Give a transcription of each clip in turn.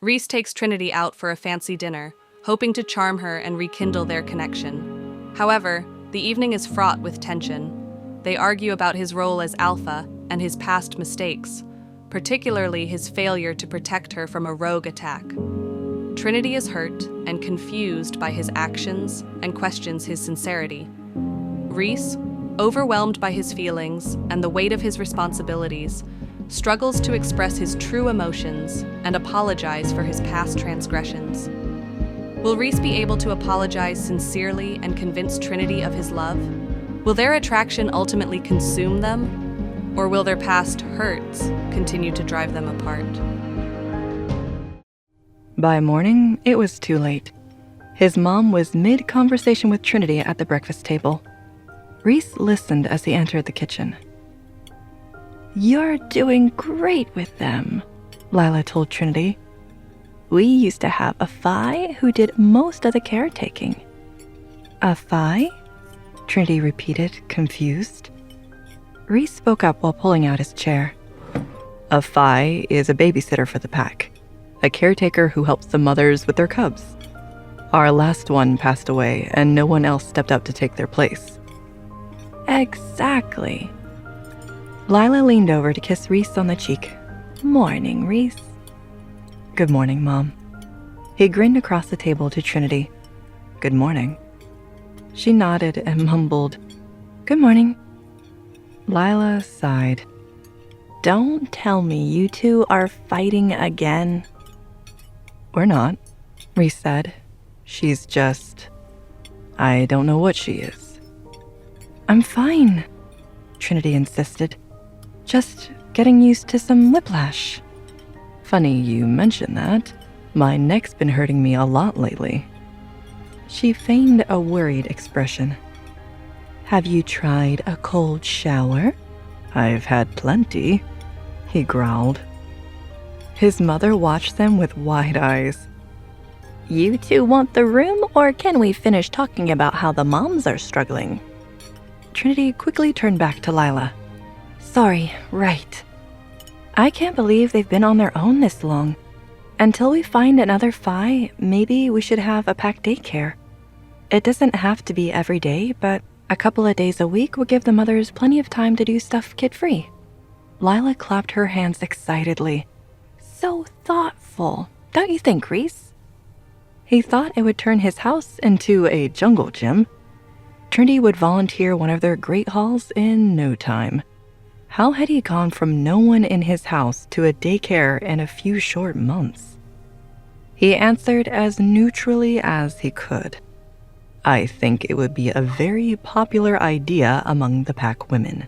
Reece takes Trinity out for a fancy dinner, hoping to charm her and rekindle their connection. However, the evening is fraught with tension. They argue about his role as alpha and his past mistakes, particularly his failure to protect her from a rogue attack. Trinity is hurt and confused by his actions and questions his sincerity. Reece, overwhelmed by his feelings and the weight of his responsibilities, struggles to express his true emotions and apologize for his past transgressions. Will Reece be able to apologize sincerely and convince Trinity of his love? Will their attraction ultimately consume them? Or will their past hurts continue to drive them apart? By morning, it was too late. His mom was mid-conversation with Trinity at the breakfast table. Reece listened as he entered the kitchen. "You're doing great with them," Lila told Trinity. "We used to have a Phi who did most of the caretaking." "A Phi?" Trinity repeated, confused. Reece spoke up while pulling out his chair. "A Phi is a babysitter for the pack, a caretaker who helps the mothers with their cubs. Our last one passed away, and no one else stepped up to take their place." "Exactly." Lila leaned over to kiss Reece on the cheek. "Morning, Reece." "Good morning, Mom." He grinned across the table to Trinity. "Good morning." She nodded and mumbled, "Good morning." Lila sighed. "Don't tell me you two are fighting again." "We're not," Reece said. "She's just... I don't know what she is." "I'm fine," Trinity insisted. "Just getting used to some whiplash." "Funny you mention that. My neck's been hurting me a lot lately." She feigned a worried expression. "Have you tried a cold shower?" "I've had plenty," he growled. His mother watched them with wide eyes. "You two want the room, or can we finish talking about how the moms are struggling?" Trinity quickly turned back to Lila. "Sorry, right. I can't believe they've been on their own this long. Until we find another Phi, maybe we should have a packed daycare. It doesn't have to be every day, but a couple of days a week will give the mothers plenty of time to do stuff kid-free." Lila clapped her hands excitedly. "So thoughtful, don't you think, Reece?" He thought it would turn his house into a jungle gym. Trinity would volunteer one of their great halls in no time. How had he gone from no one in his house to a daycare in a few short months? He answered as neutrally as he could. "I think it would be a very popular idea among the pack women."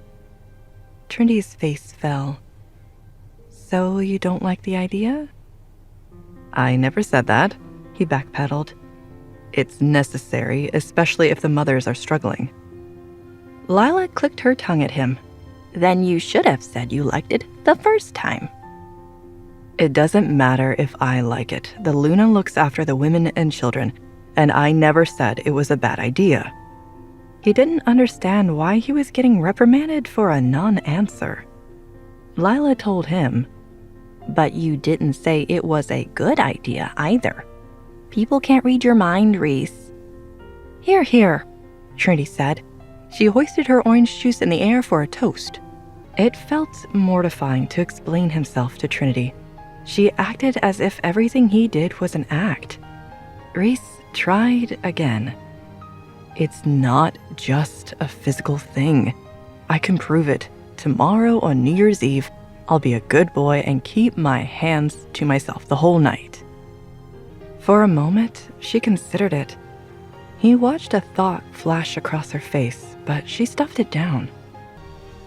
Trinity's face fell. "So you don't like the idea?" "I never said that," he backpedaled. "It's necessary, especially if the mothers are struggling." Lila clicked her tongue at him. "Then you should have said you liked it the first time." "It doesn't matter if I like it. The Luna looks after the women and children, and I never said it was a bad idea." He didn't understand why he was getting reprimanded for a non-answer. Lila told him, "But you didn't say it was a good idea either. People can't read your mind, Reece." "Here, here," Trinity said. She hoisted her orange juice in the air for a toast. It felt mortifying to explain himself to Trinity. She acted as if everything he did was an act. Reece tried again. "It's not just a physical thing. I can prove it. Tomorrow on New Year's Eve, I'll be a good boy and keep my hands to myself the whole night." For a moment, she considered it. He watched a thought flash across her face, but she stuffed it down.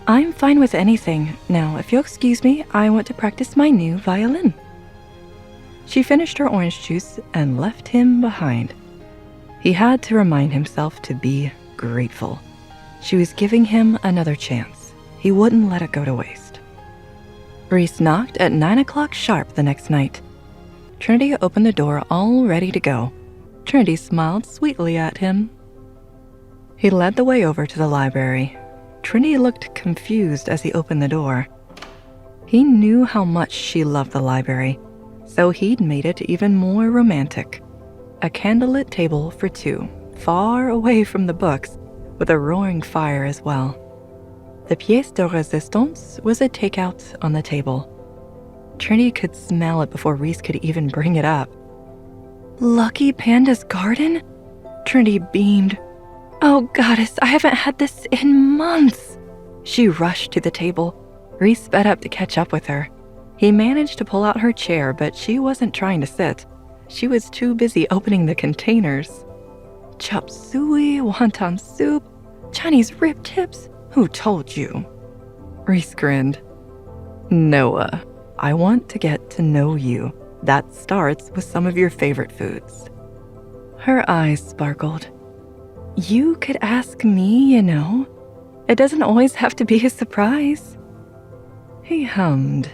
"I'm fine with anything. Now, if you'll excuse me, I want to practice my new violin." She finished her orange juice and left him behind. He had to remind himself to be grateful. She was giving him another chance. He wouldn't let it go to waste. Reece knocked at 9 o'clock sharp the next night. Trinity opened the door all ready to go. Trinity smiled sweetly at him. He led the way over to the library. Trinity looked confused as he opened the door. He knew how much she loved the library. so he'd made it even more romantic. A candlelit table for two, far away from the books, with a roaring fire as well. The pièce de résistance was a takeout on the table. Trinity could smell it before Reece could even bring it up. Lucky Panda's garden? Trinity beamed. Oh, goddess, I haven't had this in months. She rushed to the table. Reece sped up to catch up with her. He managed to pull out her chair, but she wasn't trying to sit. She was too busy opening the containers. Chop suey, wonton soup, Chinese rib tips. Who told you? Reece grinned. Noah, I want to get to know you. That starts with some of your favorite foods. Her eyes sparkled. You could ask me, you know. It doesn't always have to be a surprise. He hummed.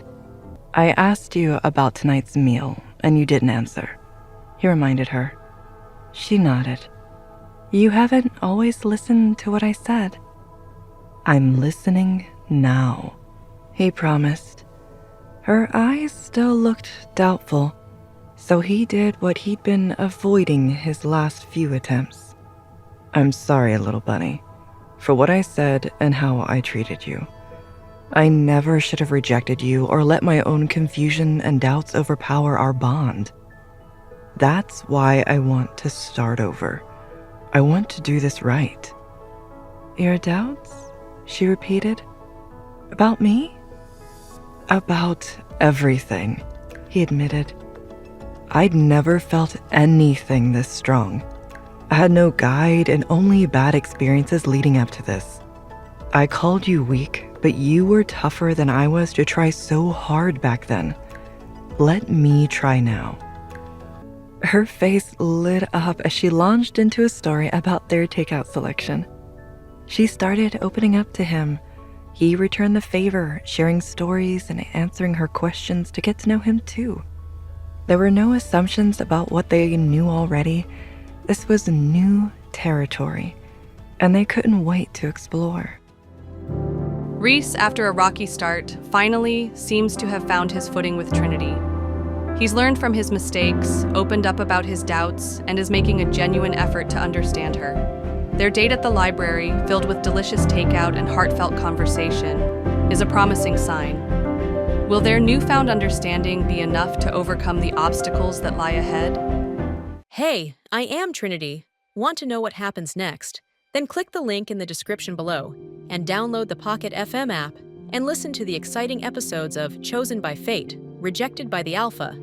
I asked you about tonight's meal, and you didn't answer. He reminded her. She nodded. You haven't always listened to what I said. I'm listening now, he promised. Her eyes still looked doubtful, so he did what he'd been avoiding his last few attempts. I'm sorry, little bunny, for what I said and how I treated you. I never should have rejected you or let my own confusion and doubts overpower our bond. That's why I want to start over. I want to do this right. Your doubts? She repeated. About me? About everything, he admitted. I'd never felt anything this strong. I had no guide and only bad experiences leading up to this. I called you weak, but you were tougher than I was to try so hard back then. Let me try now. Her face lit up as she launched into a story about their takeout selection. She started opening up to him. He returned the favor, sharing stories and answering her questions to get to know him too. There were no assumptions about what they knew already. This was new territory, and they couldn't wait to explore. Reece, after a rocky start, finally seems to have found his footing with Trinity. He's learned from his mistakes, opened up about his doubts, and is making a genuine effort to understand her. Their date at the library, filled with delicious takeout and heartfelt conversation, is a promising sign. Will their newfound understanding be enough to overcome the obstacles that lie ahead? Hey, I am Trinity. Want to know what happens next? Then click the link in the description below and download the Pocket FM app and listen to the exciting episodes of Chosen by Fate, Rejected by the Alpha.